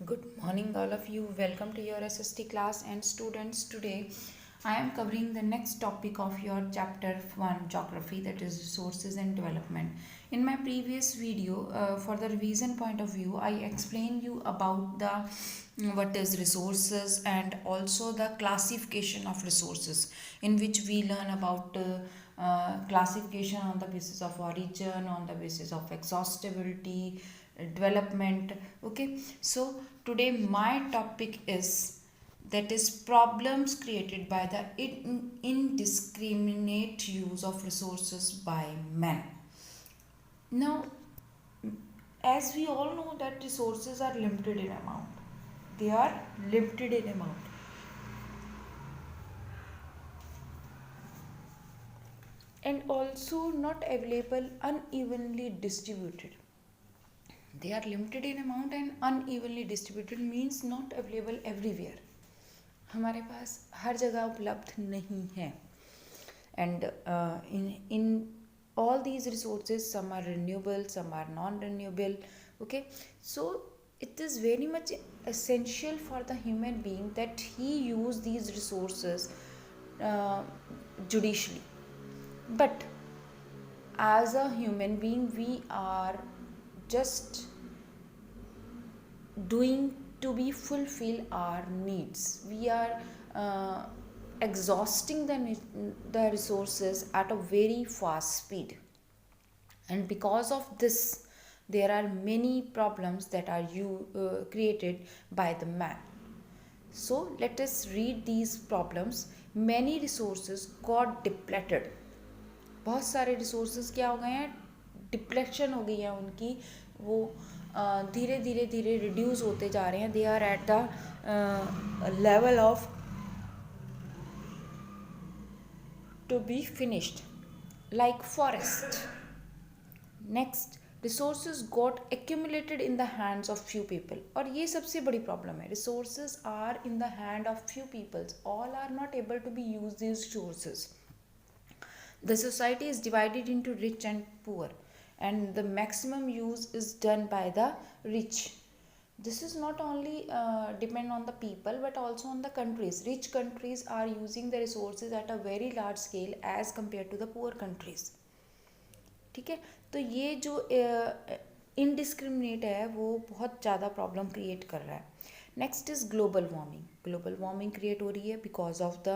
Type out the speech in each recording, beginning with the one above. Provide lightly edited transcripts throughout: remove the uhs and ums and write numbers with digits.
Good morning, all of you. Welcome to your SST class. And students, today I am covering the next topic of your chapter 1 geography, that is resources and development. In my previous video, for the revision point of view, I explained you about the what is resources and also the classification of resources, in which we learn about classification on the basis of origin, on the basis of exhaustibility, development. Okay, so today my topic is, that is, problems created by the indiscriminate use of resources by men. Now, as we all know that resources are limited in amount, they are limited in amount, and also not available, unevenly distributed. They are limited in amount and unevenly distributed means not available everywhere. हमारे पास हर जगह उपलब्ध नहीं है. And in all these resources, some are renewable, some are non-renewable. Okay, so it is very much essential for the human being that he use these resources judicially. But as a human being, we are just doing to be fulfill our needs. We are exhausting the resources at a very fast speed, and because of this there are many problems that are created by the man. So let us read these problems. Many resources got depleted. बहुत सारे resources क्या हो गए हैं, deflection हो गई है उनकी, वो धीरे धीरे धीरे रिड्यूस होते जा रहे हैं. They are at the level of to be finished, like forest. Next, resources got accumulated in the hands of few people. और ये सबसे बड़ी प्रॉब्लम है. Resources are in the hand of few peoples. All are not able to be use these resources. The society is divided into rich and poor, and the maximum use is done by the rich. This is not only depend on the people but also on the countries. Rich countries are using the resources at a very large scale as compared to the poor countries. ठीक है, तो ये जो indiscriminate है वो बहुत ज़्यादा problem create कर रहा है. Next is global warming. Global warming create हो रही है because of the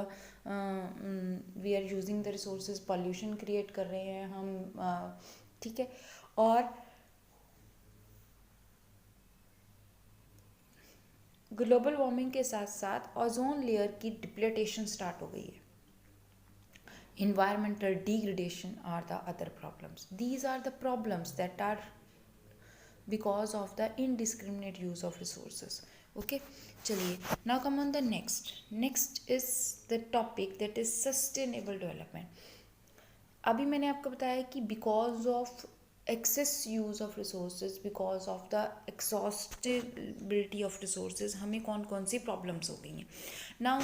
we are using the resources. Pollution create कर रहे हैं हम. ठीक है, और ग्लोबल वार्मिंग के साथ साथ ओजोन लेयर की डिप्लेटेशन स्टार्ट हो गई है. Environmental degradation are the other problems. These are the problems that are because of the indiscriminate use of resources. Okay, चलिए, now come on the next is the topic, that is sustainable development. अभी मैंने आपको बताया कि because of excess use of resources, because of the exhaustibility of resources, हमें कौन कौन सी problems हो गई हैं. Now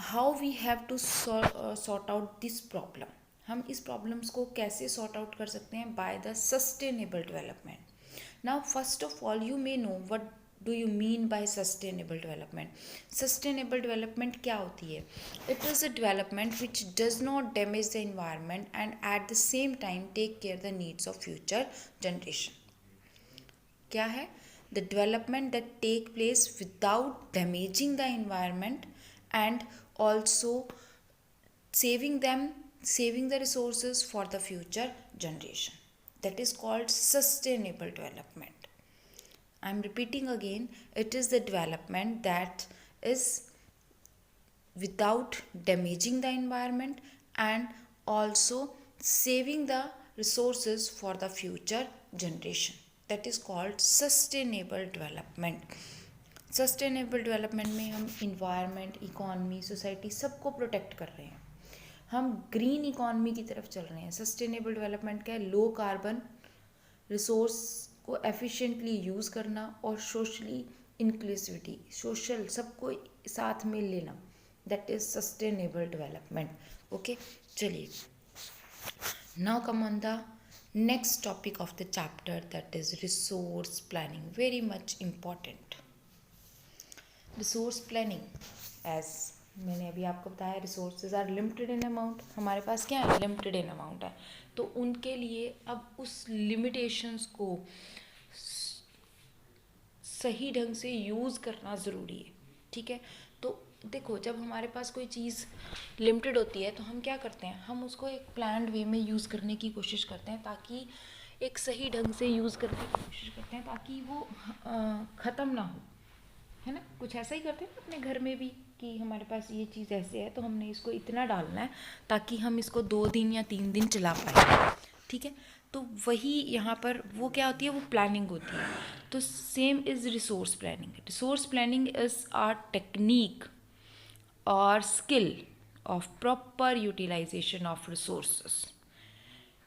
how we have to sort out this problem. हम इस problems को कैसे sort out कर सकते हैं? By the sustainable development. Now first of all, you may know what do you mean by sustainable development. Sustainable development क्या होती है? It is a development which does not damage the environment and at the same time take care the needs of future generation. क्या है? The development that take place without damaging the environment and also saving the resources for the future generation. That is called sustainable development. I am repeating again, it is the development that is without damaging the environment and also saving the resources for the future generation. That is called sustainable development. Sustainable development में हम environment, economy, society सबको protect कर रहे हैं. हम green economy की तरफ चल रहे हैं. सस्टेनेबल डेवलपमेंट का है लो कार्बन, रिसोर्स को एफिशिएंटली यूज़ करना और सोशली इंक्लूसिविटी, सोशल सबको साथ में लेना. That is sustainable development. Okay, चलिए, now come on the next topic of the chapter, that is resource planning. Very much important. Resource planning, as मैंने अभी आपको बताया, resources are limited in amount, हमारे पास क्या है, लिमिटेड इन अमाउंट है, तो उनके लिए अब उस लिमिटेशंस को सही ढंग से यूज़ करना ज़रूरी है, ठीक है। तो देखो, जब हमारे पास कोई चीज़ लिमिटेड होती है तो हम क्या करते हैं, हम उसको एक प्लान्ड वे में यूज़ करने की कोशिश करते हैं, ताकि एक सही ढंग से यूज़ करने की कोशिश करते हैं, ताकि वो ख़त्म ना हो, है ना। कुछ ऐसा ही करते हैं ना अपने घर में भी, कि हमारे पास ये चीज़ ऐसे है तो हमने इसको इतना डालना है ताकि हम इसको 2 दिन या 3 दिन चला पाए, ठीक है। तो वही यहाँ पर वो क्या होती है, वो प्लानिंग होती है। तो same is resource planning. Resource planning is are technique और skill of proper utilisation of resources.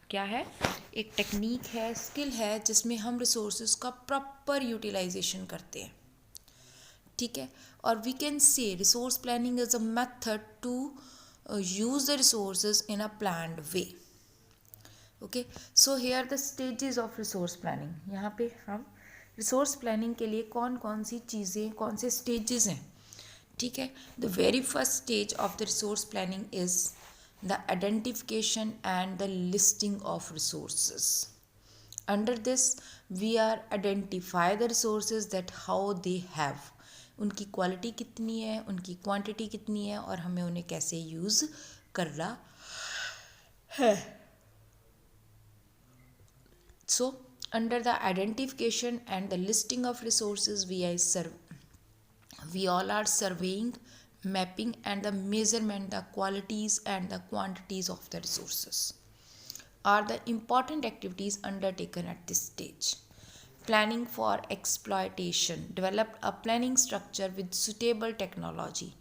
क्या है, एक टेक्निक है, स्किल है, जिसमें हम रिसोर्सेज का प्रॉपर यूटिलाइजेशन करते हैं, ठीक है। और we can say resource planning is a method to use the resources in a planned way. Okay, so here the stages of resource planning. यहाँ पे हम रिसोर्स प्लानिंग के लिए कौन कौन सी चीज़ें, कौन से स्टेजेस हैं, ठीक है। The very first stage of the resource planning is the identification and the listing of resources. Under this we are identify the resources that how they have, उनकी क्वालिटी कितनी है, उनकी क्वांटिटी कितनी है, और हमें उन्हें कैसे यूज़ करना है। So, under the identification and the listing of resources, we all are surveying, mapping, and the measurement the qualities and the quantities of the resources are the important activities undertaken at this stage. Planning for exploitation. Develop a planning structure with suitable technology,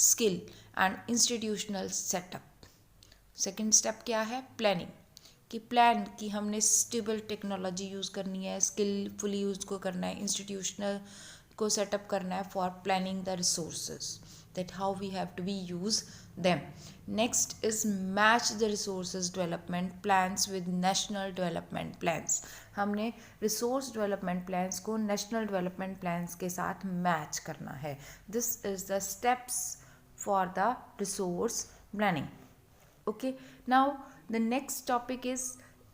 skill, and institutional setup. Second step क्या है, planning, कि plan कि हमने stable technology use करनी है, skilfully use को करना है, इंस्टीट्यूशनल को सेटअप करना है for planning the resources that how we have to be use them. Next is match the resources development plans with national development plans. हमने रिसोर्स डेवलपमेंट प्लान्स को नेशनल डेवलपमेंट प्लान्स के साथ match करना है। This is the steps for the resource planning. Okay, now the next topic is,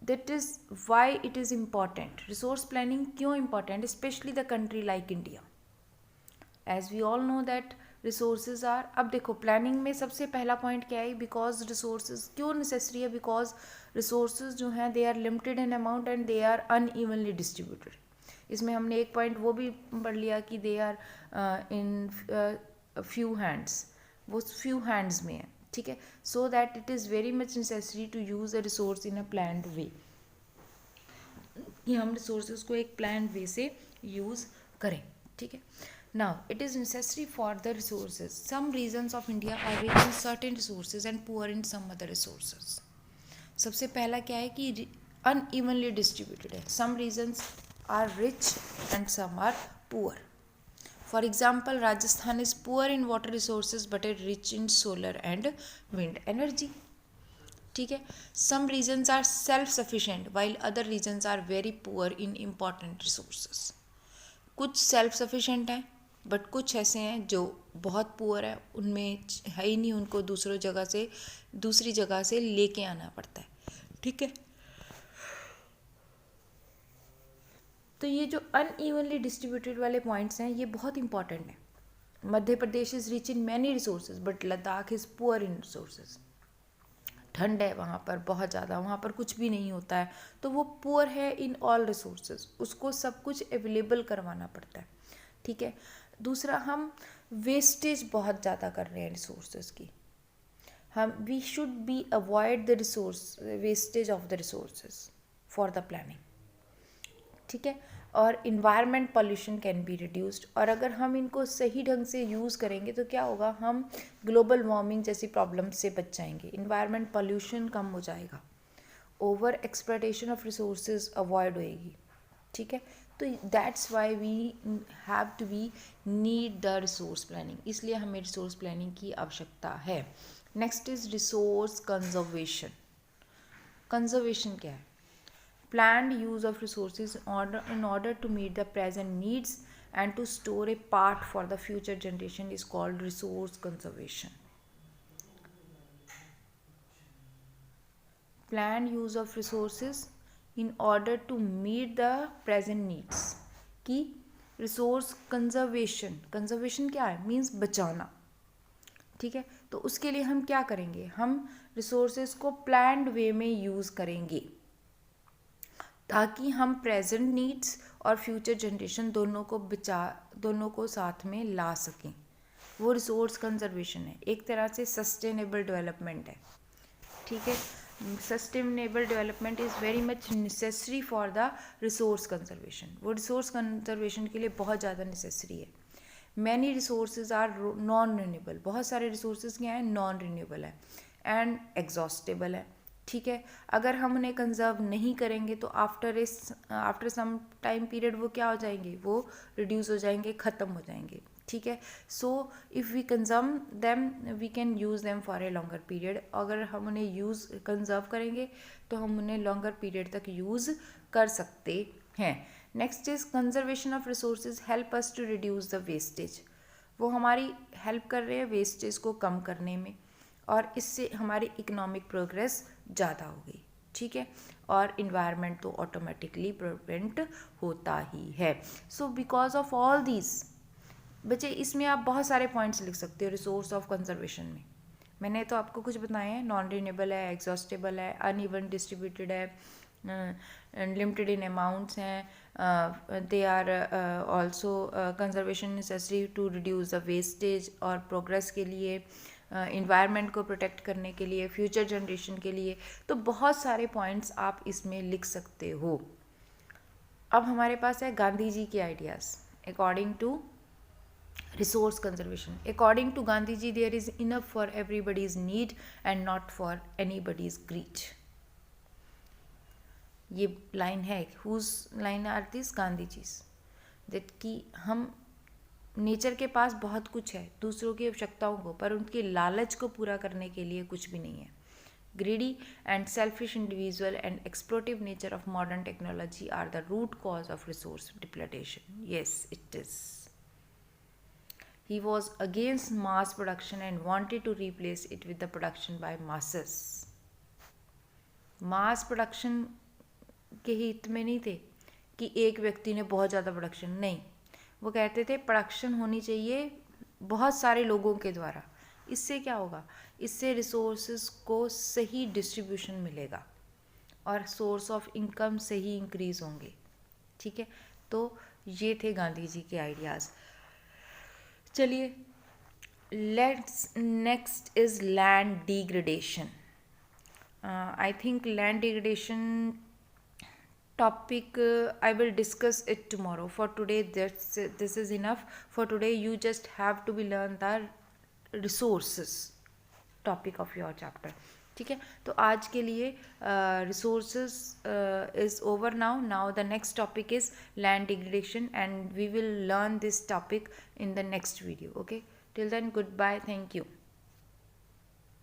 that is why it is important. Resource planning क्यों important, especially the country like India, as we all know that resources are, अब देखो planning में सबसे पहला point क्या है, because resources क्यों necessary है, बिकॉज रिसोर्सेज जो हैं they are limited in amount and they are unevenly distributed. इसमें हमने एक पॉइंट वो भी पढ़ लिया कि they are in few hands, वो फ्यू हैंड्स में है, ठीक है। So that it is very much necessary to use a resource in a planned way, कि हम रिसोर्सेज को एक प्लान्ड वे से यूज़ करें, ठीक है। Now it is necessary for the resources, some regions of India are rich in certain resources and poor in some other resources. सबसे पहला क्या है कि अनइवनली डिस्ट्रीब्यूटेड है, some regions are rich and some are poor. For example, Rajasthan is poor in water resources but is rich in solar and wind energy. ठीक है, some regions are self-sufficient while other regions are very poor in important resources. कुछ self-sufficient हैं but कुछ ऐसे हैं जो बहुत poor है, उनमें है ही नहीं, उनको दूसरी जगह से लेके आना पड़ता है, ठीक है। तो ये जो अनइवनली डिस्ट्रीब्यूटेड वाले पॉइंट्स हैं ये बहुत इंपॉर्टेंट हैं। Madhya Pradesh is rich in many resources but Ladakh is poor in resources. ठंड है वहाँ पर बहुत ज़्यादा, वहाँ पर कुछ भी नहीं होता है, तो वो पुअर है इन ऑल रिसोर्सेज, उसको सब कुछ अवेलेबल करवाना पड़ता है, ठीक है। दूसरा, हम वेस्टेज बहुत ज़्यादा कर रहे हैं रिसोर्सेज की, हम we should be avoid the resource wastage of the resources for the planning, ठीक है। और environment pollution can be reduced, और अगर हम इनको सही ढंग से यूज़ करेंगे तो क्या होगा, हम ग्लोबल वार्मिंग जैसी प्रॉब्लम से बच जाएंगे, इन्वायरमेंट पॉल्यूशन कम हो जाएगा, over exploitation of resources avoid होएगी, ठीक है। तो that's why we have to be need the resource planning, इसलिए हमें रिसोर्स प्लानिंग की आवश्यकता है। Next is resource conservation. Conservation क्या है, planned use of resources in order to meet the present needs and to store a part for the future generation is called resource conservation. Planned use of resources in order to meet the present needs. कि resource conservation क्या है, means बचाना. ठीक है, तो उसके लिए हम क्या करेंगे, हम रिसोर्सेज को प्लान्ड वे में यूज़ करेंगे ताकि हम प्रेजेंट नीड्स और फ्यूचर जनरेशन दोनों को साथ में ला सकें. वो रिसोर्स कंजर्वेशन है, एक तरह से सस्टेनेबल डेवलपमेंट है. ठीक है, sustainable development is very much necessary for the resource conservation. वो रिसोर्स कंजर्वेशन के लिए बहुत ज़्यादा नेसेसरी है. Many resources are non renewable. बहुत सारे रिसोर्सेज क्या हैं, नॉन रिन्यूएबल है एंड एग्जॉस्टेबल है. ठीक है, अगर हम उन्हें कंजर्व नहीं करेंगे तो आफ्टर सम टाइम पीरियड वो क्या हो जाएंगे, वो रिड्यूस हो जाएंगे, ख़त्म हो जाएंगे. ठीक है, so if we conserve them we can use them for a longer period. अगर हम उन्हें कंजर्व करेंगे तो हम उन्हें लॉन्गर पीरियड तक यूज़ कर सकते हैं. Next is conservation of resources help us to reduce the wastage. वो हमारी हेल्प कर रहे हैं वेस्टेज को कम करने में, और इससे हमारी इकोनॉमिक प्रोग्रेस ज़्यादा हो गई. ठीक है, और इन्वायरमेंट तो ऑटोमेटिकली प्रिवेंट होता ही है. So because of all these बच्चे, इसमें आप बहुत सारे पॉइंट्स लिख सकते हो रिसोर्स ऑफ कंजर्वेशन में. मैंने तो आपको कुछ बताए हैं, नॉन रिन्यूएबल है, एग्जॉस्टेबल है, अनइवन डिस्ट्रीब्यूटेड है, लिमिटेड इन अमाउंट्स हैं, they are also conservation necessary to reduce the wastage और प्रोग्रेस के लिए, इन्वायरमेंट को प्रोटेक्ट करने के लिए, फ्यूचर जनरेशन के लिए. तो बहुत सारे पॉइंट्स आप इसमें लिख सकते हो. अब हमारे पास है गांधी जी के ideas according to resource conservation. According to Gandhi ji, there is enough for everybody's need and not for anybody's greed. ये लाइन है, whose line are these? Gandhi ji. that कि हम नेचर के पास बहुत कुछ है दूसरों की आवश्यकताओं को, पर उनकी लालच को पूरा करने के लिए कुछ भी नहीं है. Greedy and selfish individual and exploitive nature of modern technology are the root cause of resource depletion. Yes, it is. He was against mass production and wanted to replace it with the production by masses. Mass production के हित में नहीं थे कि एक व्यक्ति ने बहुत ज़्यादा प्रोडक्शन, नहीं, वो कहते थे प्रोडक्शन होनी चाहिए बहुत सारे लोगों के द्वारा. इससे क्या होगा, इससे रिसोर्सेज को सही डिस्ट्रीब्यूशन मिलेगा और सोर्स ऑफ इनकम सही इंक्रीज होंगे. ठीक है, तो ये थे गांधी जी के आइडियाज़. चलिए, next is land degradation. I think land degradation topic I will discuss it tomorrow. For today this is enough. For today you just have to be learn the resources topic of your chapter. ठीक है, तो आज के लिए resources is over now. Now the next topic is land degradation and we will learn this topic in the next video. Okay, till then, goodbye, thank you.